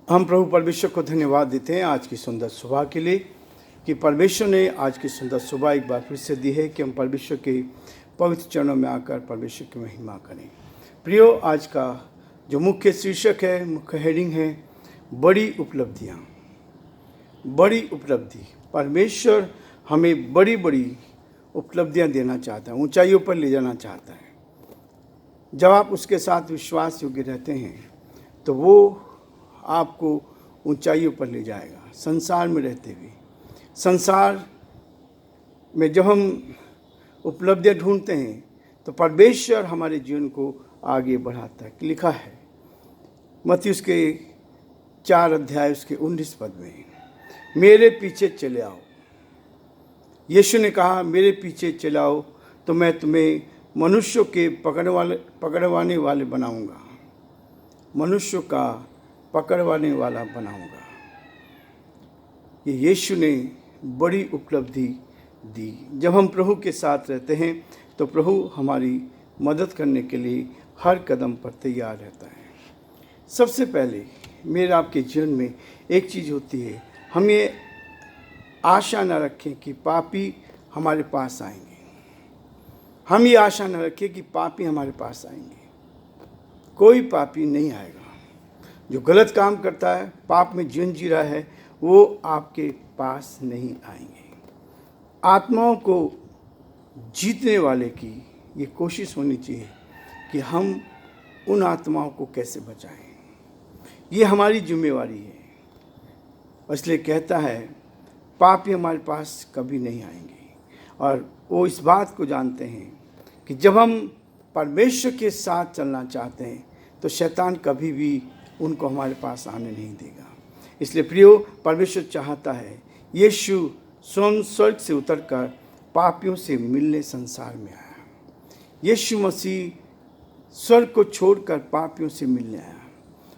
हम प्रभु परमेश्वर को धन्यवाद देते हैं आज की सुंदर सुबह के लिए कि परमेश्वर ने आज की सुंदर सुबह एक बार फिर से दी है कि हम परमेश्वर के पवित्र चरणों में आकर परमेश्वर की महिमा करें। प्रियो, आज का जो मुख्य शीर्षक है, मुख्य हेडिंग है बड़ी उपलब्धियाँ। बड़ी उपलब्धि। परमेश्वर हमें बड़ी बड़ी उपलब्धियाँ देना चाहता है, ऊंचाइयों पर ले जाना चाहता है। जब आप उसके साथ विश्वास योग्य रहते हैं तो वो आपको ऊंचाइयों पर ले जाएगा। संसार में रहते हुए, संसार में जब हम उपलब्धियाँ ढूंढते हैं तो परमेश्वर हमारे जीवन को आगे बढ़ाता है। लिखा है मत्ती उसके 4 अध्याय उसके 19 पद में, मेरे पीछे चले आओ। यीशु ने कहा, मेरे पीछे चले आओ तो मैं तुम्हें मनुष्यों के पकड़वाने वाले बनाऊंगा। मनुष्यों का पकड़वाने वाला बनाऊंगा। ये यीशु ने बड़ी उपलब्धि दी। जब हम प्रभु के साथ रहते हैं तो प्रभु हमारी मदद करने के लिए हर कदम पर तैयार रहता है। सबसे पहले मेरे आपके जीवन में एक चीज़ होती है, हम ये आशा न रखें कि पापी हमारे पास आएंगे। हम ये आशा न रखें कि पापी हमारे पास आएंगे। कोई पापी नहीं आएगा। जो गलत काम करता है, पाप में जीवन जी रहा है, वो आपके पास नहीं आएंगे। आत्माओं को जीतने वाले की ये कोशिश होनी चाहिए कि हम उन आत्माओं को कैसे बचाएं। ये हमारी जिम्मेवारी है। इसलिए कहता है पापी हमारे पास कभी नहीं आएंगे। और वो इस बात को जानते हैं कि जब हम परमेश्वर के साथ चलना चाहते हैं तो शैतान कभी भी उनको हमारे पास आने नहीं देगा। इसलिए प्रियो, परमेश्वर चाहता है यीशु स्वयं स्वर्ग से उतरकर पापियों से मिलने संसार में आया। यीशु मसीह स्वर्ग को छोड़कर पापियों से मिलने आया।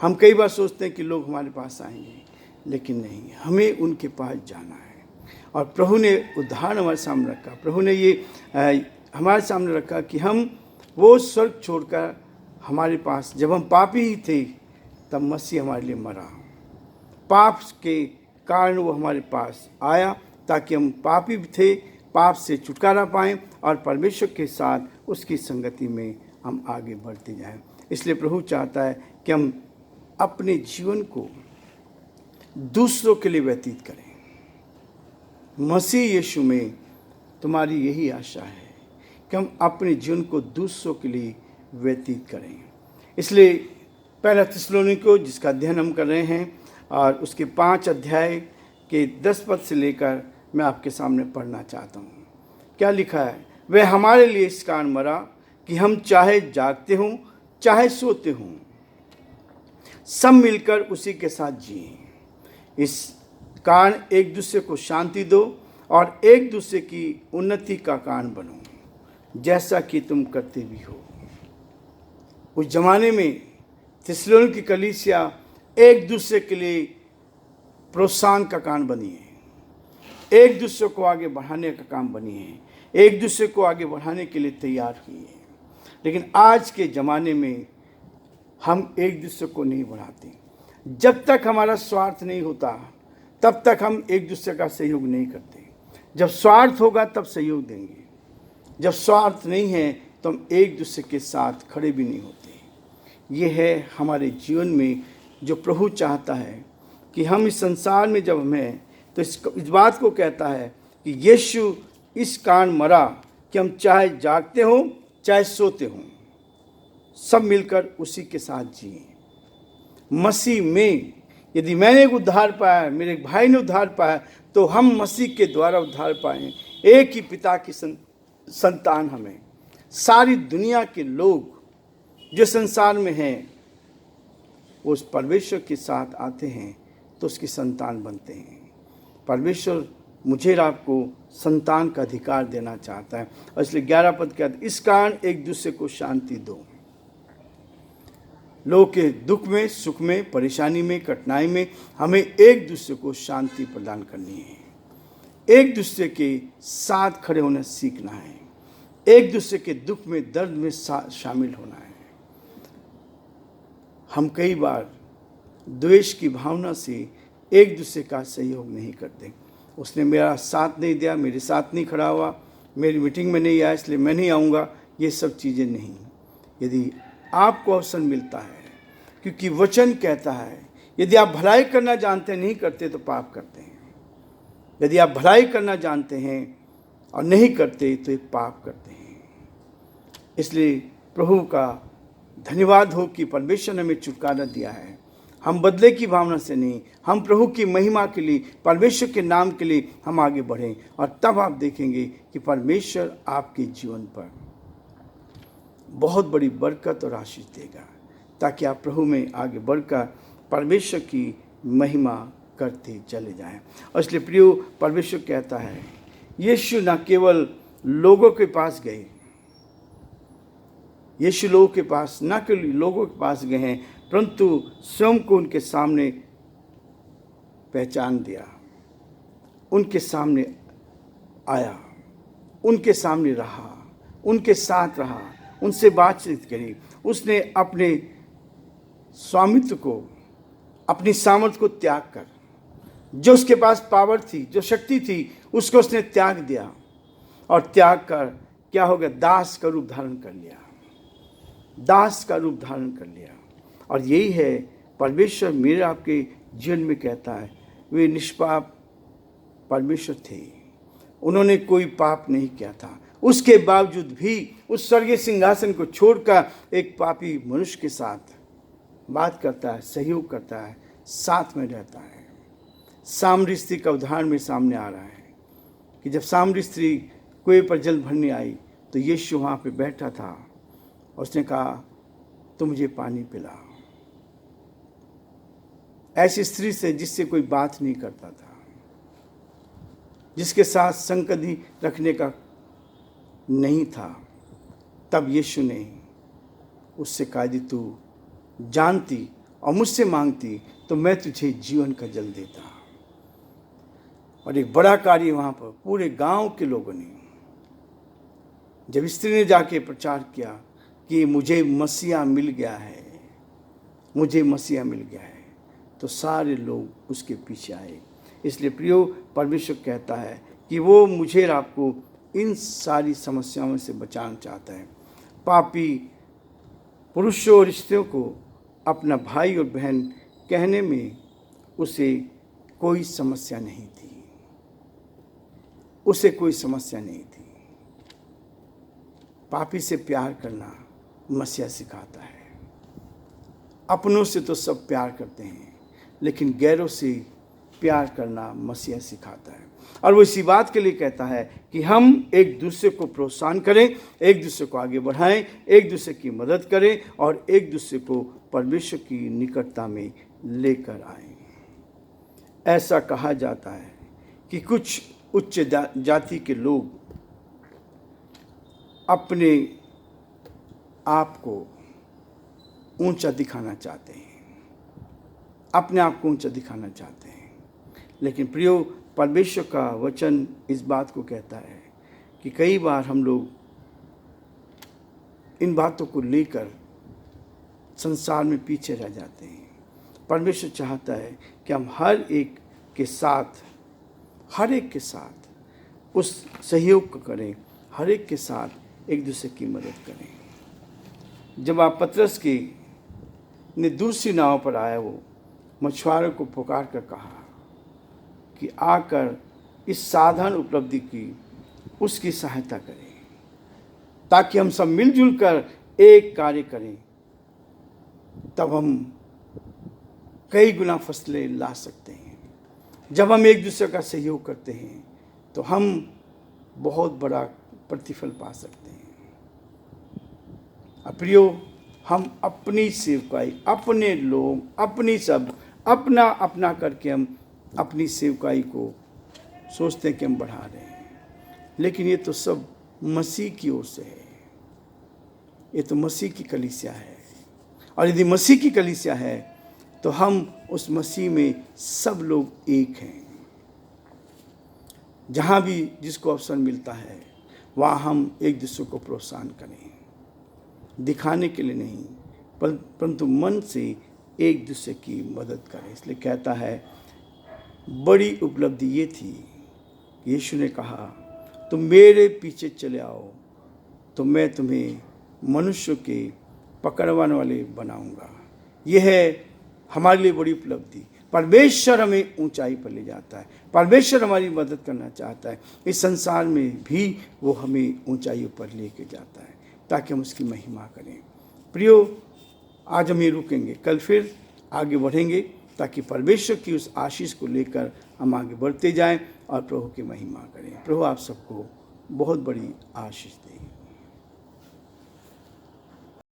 हम कई बार सोचते हैं कि लोग हमारे पास आएंगे, लेकिन नहीं, हमें उनके पास जाना है। और प्रभु ने उदाहरण हमारे सामने रखा। प्रभु ने ये हमारे सामने रखा कि हम वो स्वर्ग छोड़कर हमारे पास, जब हम पापी ही थे तब मसीह हमारे लिए मरा। पाप के कारण वो हमारे पास आया ताकि हम पापी थे, पाप से छुटकारा पाएं और परमेश्वर के साथ उसकी संगति में हम आगे बढ़ते जाएं। इसलिए प्रभु चाहता है कि हम अपने जीवन को दूसरों के लिए व्यतीत करें। मसीह यीशु में तुम्हारी यही आशा है कि हम अपने जीवन को दूसरों के लिए व्यतीत करें। इसलिए पहला थिस्सलुनीकियों, जिसका अध्ययन हम कर रहे हैं, और उसके 5 अध्याय के 10 पद से लेकर मैं आपके सामने पढ़ना चाहता हूँ। क्या लिखा है? वह हमारे लिए इस कारण मरा कि हम चाहे जागते हों चाहे सोते हों, सब मिलकर उसी के साथ जिएं। इस कारण एक दूसरे को शांति दो और एक दूसरे की उन्नति का कारण बनो, जैसा कि तुम करते भी हो। उस जमाने में थिस्सलुनीक की कलीसिया एक दूसरे के लिए प्रोत्साहन का कारण बनी है, एक दूसरे को आगे बढ़ाने का काम बनी है, एक दूसरे को आगे बढ़ाने के लिए तैयार हुई है। लेकिन आज के ज़माने में हम एक दूसरे को नहीं बढ़ाते। जब तक हमारा स्वार्थ नहीं होता तब तक हम एक दूसरे का सहयोग नहीं करते। जब स्वार्थ होगा तब सहयोग देंगे। जब स्वार्थ नहीं है तो हम एक दूसरे के साथ खड़े भी नहीं होते। ये है हमारे जीवन में जो प्रभु चाहता है कि हम इस संसार में जब हम हैं तो इस बात को कहता है कि यीशु इस कारण मरा कि हम चाहे जागते हों चाहे सोते हों, सब मिलकर उसी के साथ जिए। मसीह में यदि मैंने एक उद्धार पाया, मेरे भाई ने उद्धार पाया, तो हम मसीह के द्वारा उद्धार पाएँ। एक ही पिता की संतान हमें। सारी दुनिया के लोग जो संसार में हैं वो उस परमेश्वर के साथ आते हैं तो उसकी संतान बनते हैं। परमेश्वर मुझे और आपको संतान का अधिकार देना चाहता है। और इसलिए 11 पद कहते हैं, इस कारण एक दूसरे को शांति दो। लोग के दुख में, सुख में, परेशानी में, कठिनाई में हमें एक दूसरे को शांति प्रदान करनी है। एक दूसरे के साथ खड़े होना सीखना है। एक दूसरे के दुख में, दर्द में शामिल होना है। हम कई बार द्वेष की भावना से एक दूसरे का सहयोग नहीं करते। उसने मेरा साथ नहीं दिया, मेरे साथ नहीं खड़ा हुआ, मेरी मीटिंग में नहीं आया इसलिए मैं नहीं आऊँगा, ये सब चीज़ें नहीं। यदि आपको अवसर मिलता है, क्योंकि वचन कहता है यदि आप भलाई करना जानते नहीं करते तो पाप करते हैं। यदि आप भलाई करना जानते हैं और नहीं करते तो एक पाप करते हैं। इसलिए प्रभु का धन्यवाद हो कि परमेश्वर ने हमें छुटकारा दिया है। हम बदले की भावना से नहीं, हम प्रभु की महिमा के लिए, परमेश्वर के नाम के लिए हम आगे बढ़ें, और तब आप देखेंगे कि परमेश्वर आपके जीवन पर बहुत बड़ी बरकत और आशीष देगा, ताकि आप प्रभु में आगे बढ़कर परमेश्वर की महिमा करते चले जाएं। और इसलिए प्रियो, परमेश्वर कहता है यीशु न केवल लोगों के पास गए, यीशु लोगों के पास न केवल लोगों के पास गए हैं, परंतु स्वयं को उनके सामने पहचान दिया, उनके सामने आया, उनके सामने रहा, उनके साथ रहा, उनसे बातचीत करी। उसने अपने स्वामित्व को, अपनी सामर्थ को त्याग कर, जो उसके पास पावर थी, जो शक्ति थी, उसको उसने त्याग दिया, और त्याग कर क्या हो गया, दास का रूप धारण कर लिया, दास का रूप धारण कर लिया। और यही है परमेश्वर मेरे आपके जीवन में कहता है। वे निष्पाप परमेश्वर थे, उन्होंने कोई पाप नहीं किया था, उसके बावजूद भी उस स्वर्गीय सिंहासन को छोड़कर एक पापी मनुष्य के साथ बात करता है, सहयोग करता है, साथ में रहता है। सामरी स्त्री का उदाहरण में सामने आ रहा है कि जब सामरी स्त्री कुएं पर जल भरने आई तो यीशु वहाँ पे बैठा था, उसने कहा तू मुझे पानी पिला। ऐसी स्त्री से जिससे कोई बात नहीं करता था, जिसके साथ संगति रखने का नहीं था, तब यीशु ने उससे कहा यदि तू जानती और मुझसे मांगती तो मैं तुझे जीवन का जल देता। और एक बड़ा कार्य वहाँ पर पूरे गांव के लोगों ने, जब स्त्री ने जाके प्रचार किया कि मुझे मसीहा मिल गया है, मुझे मसीहा मिल गया है, तो सारे लोग उसके पीछे आए। इसलिए प्रियो, परमेश्वर कहता है कि वो मुझे और आपको इन सारी समस्याओं से बचाना चाहता है। पापी पुरुषों और स्त्रियों को अपना भाई और बहन कहने में उसे कोई समस्या नहीं थी, उसे कोई समस्या नहीं थी। पापी से प्यार करना मसीहा सिखाता है। अपनों से तो सब प्यार करते हैं, लेकिन गैरों से प्यार करना मसीहा सिखाता है। और वो इसी बात के लिए कहता है कि हम एक दूसरे को प्रोत्साहन करें, एक दूसरे को आगे बढ़ाएं, एक दूसरे की मदद करें और एक दूसरे को परमेश्वर की निकटता में लेकर आएं। ऐसा कहा जाता है कि कुछ उच्च जाति के लोग अपने आप को ऊंचा दिखाना चाहते हैं, अपने आप को ऊंचा दिखाना चाहते हैं। लेकिन प्रियो, परमेश्वर का वचन इस बात को कहता है कि कई बार हम लोग इन बातों को लेकर संसार में पीछे रह जाते हैं। परमेश्वर चाहता है कि हम हर एक के साथ उस सहयोग को करें, हर एक के साथ एक दूसरे की मदद करें। जब आप पतरस की ने दूसरी नाव पर आया, वो मछुआरों को पुकार कर कहा कि आकर इस साधारण उपलब्धि की उसकी सहायता करें, ताकि हम सब मिलजुल कर एक कार्य करें, तब हम कई गुना फसलें ला सकते हैं। जब हम एक दूसरे का सहयोग करते हैं तो हम बहुत बड़ा प्रतिफल पा सकते हैं। प्रियो, हम अपनी सेवकाई, अपने लोग, अपनी सब अपना अपना करके हम अपनी सेवकाई को सोचते हैं कि हम बढ़ा रहे हैं, लेकिन ये तो सब मसीह की ओर से है। ये तो मसीह की कलीसिया है, और यदि मसीह की कलीसिया है तो हम उस मसीह में सब लोग एक हैं। जहाँ भी जिसको अवसर मिलता है वहाँ हम एक दूसरे को प्रोत्साहन करें, दिखाने के लिए नहीं परंतु मन से एक दूसरे की मदद करें। इसलिए कहता है बड़ी उपलब्धि ये थी, यीशु ने कहा तुम मेरे पीछे चले आओ तो मैं तुम्हें मनुष्यों के पकड़वाने वाले बनाऊंगा। यह है हमारे लिए बड़ी उपलब्धि। परमेश्वर हमें ऊंचाई पर ले जाता है, परमेश्वर हमारी मदद करना चाहता है। इस संसार में भी वो हमें ऊंचाइयों पर लेके जाता है ताकि हम उसकी महिमा करें। प्रियो, आज हम ये रुकेंगे, कल फिर आगे बढ़ेंगे ताकि परमेश्वर की उस आशीष को लेकर हम आगे बढ़ते जाएं और प्रभु की महिमा करें। प्रभु आप सबको बहुत बड़ी आशीष दें।